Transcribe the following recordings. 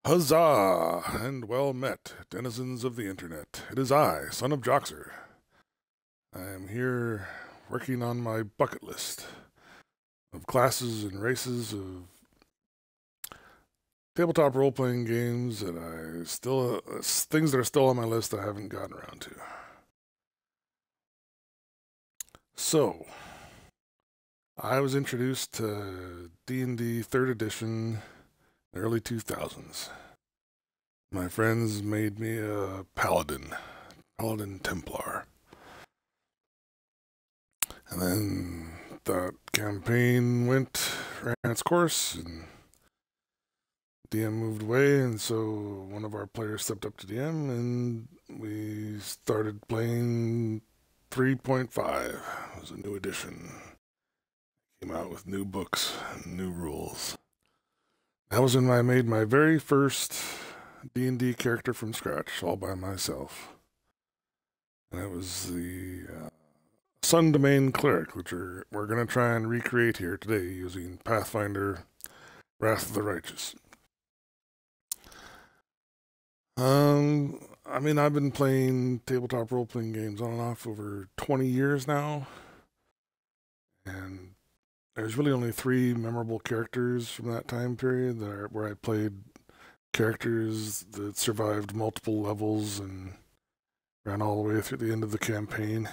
Huzzah, and well met, denizens of the internet. It is I, son of Joxer. I am here working on my bucket list of classes and races of tabletop role-playing games that things that are still on my list I haven't gotten around to. So, I was introduced to D&D 3rd edition in the early 2000s. My friends made me a Paladin Templar. And then that campaign ran its course, and DM moved away, and so one of our players stepped up to DM, and we started playing 3.5. It was a new edition. Came out with new books and new rules. That was when I made my very first D&D character from scratch, all by myself. And it was the Sun Domain Cleric, which we're going to try and recreate here today using Pathfinder Wrath of the Righteous. I mean, I've been playing tabletop role-playing games on and off over 20 years now, and there's really only 3 memorable characters from that time period where I played characters that survived multiple levels and ran all the way through the end of the campaign.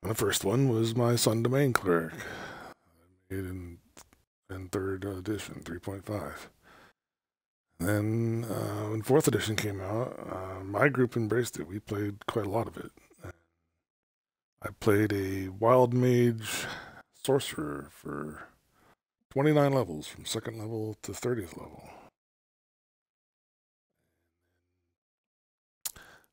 And the first one was my Sun Domain Cleric, made in 3rd edition, 3.5. Then when 4th edition came out, my group embraced it. We played quite a lot of it. I played a Wild Mage Sorcerer for 29 levels, from 2nd level to 30th level.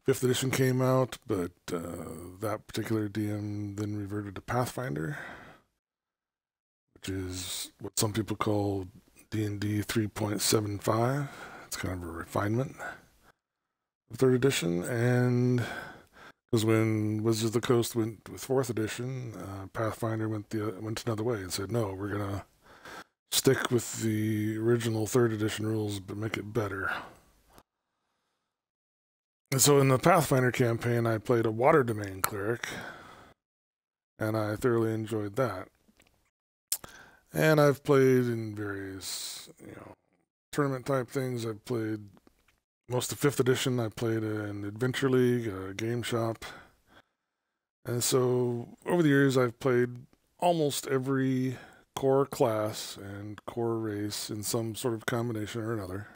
5th edition came out, but that particular DM then reverted to Pathfinder, which is what some people call D&D 3.75. It's kind of a refinement of 3rd edition, and because when Wizards of the Coast went with 4th edition, Pathfinder went another way and said, no, we're going to stick with the original 3rd edition rules, but make it better. And so in the Pathfinder campaign, I played a Water Domain Cleric, and I thoroughly enjoyed that. And I've played in various, tournament type things. I've played most of 5th edition. I played in Adventure League, a game shop. And so over the years, I've played almost every core class and core race in some sort of combination or another.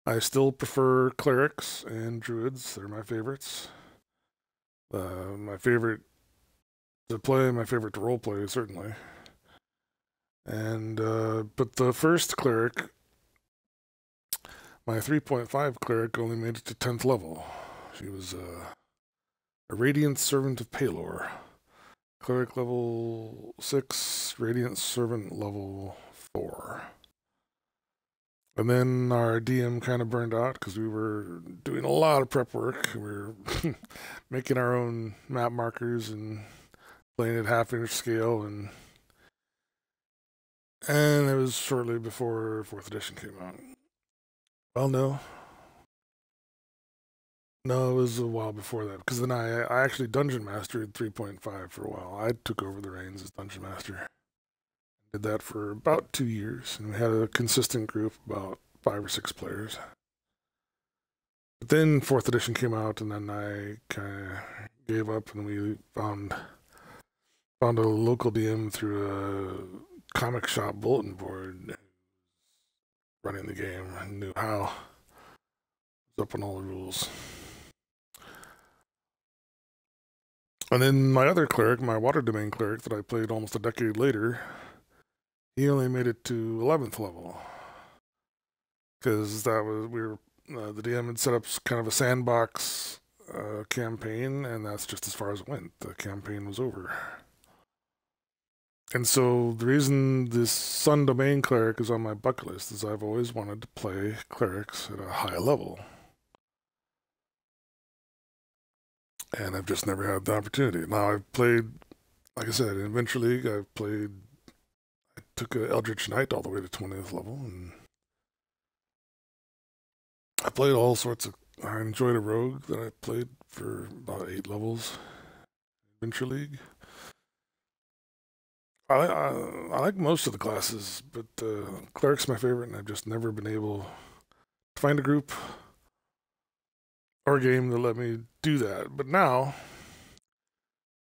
I still prefer clerics and druids. They're my favorites. My favorite to play, my favorite to roleplay, certainly. And but the first cleric, my 3.5 cleric, only made it to 10th level. She was a Radiant Servant of Palor. Cleric level 6, Radiant Servant level 4. And then our DM kind of burned out because we were doing a lot of prep work. We were making our own map markers and playing at half-inch scale, and it was shortly before 4th edition came out. Well, no, it was a while before that, because then I actually Dungeon Mastered 3.5 for a while. I took over the reins as Dungeon Master. Did that for about 2 years, and we had a consistent group, about 5 or 6 players. But then 4th edition came out, and then I kind of gave up, and we found a local DM through a comic shop bulletin board running the game and knew how. Was up on all the rules. And then my other cleric, my Water Domain Cleric that I played almost a decade later, he only made it to 11th level. Because that was, the DM had set up kind of a sandbox campaign, and that's just as far as it went. The campaign was over. And so the reason this Sun Domain Cleric is on my bucket list is I've always wanted to play clerics at a high level. And I've just never had the opportunity. Now I've played, like I said, in Adventure League, I took a Eldritch Knight all the way to 20th level, and I played all sorts of. I enjoyed a rogue that I played for about 8 levels. Adventure League. I like most of the classes, but cleric's my favorite, and I've just never been able to find a group or a game that let me do that. But now,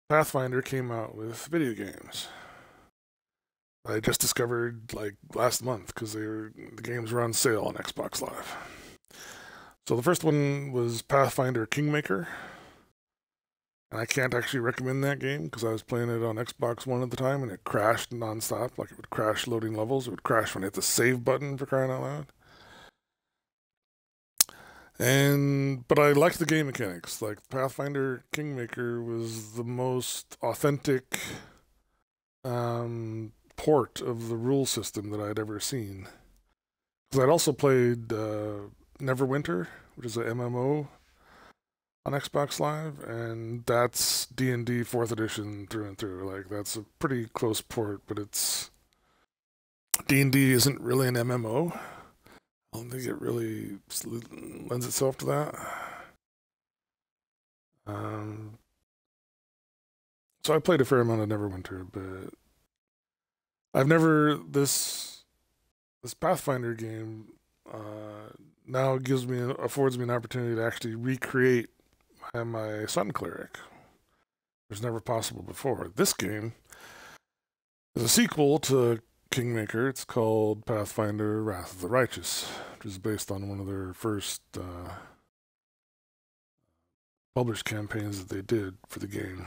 Pathfinder came out with video games. I just discovered like last month because the games were on sale on Xbox Live. So the first one was Pathfinder Kingmaker, and I can't actually recommend that game because I was playing it on Xbox One at the time and it crashed nonstop. Like it would crash loading levels. It would crash when I hit the save button, for crying out loud. But I liked the game mechanics. Like Pathfinder Kingmaker was the most authentic port of the rule system that I'd ever seen. Because I'd also played Neverwinter, which is an MMO on Xbox Live, and that's D&D 4th edition through and through. Like that's a pretty close port, but it's D&D isn't really an MMO. I don't think it really lends itself to that. So I played a fair amount of Neverwinter, but I've never this Pathfinder game now affords me an opportunity to actually recreate my Sun Cleric. It was never possible before. This game is a sequel to Kingmaker. It's called Pathfinder Wrath of the Righteous, which is based on one of their first published campaigns that they did for the game.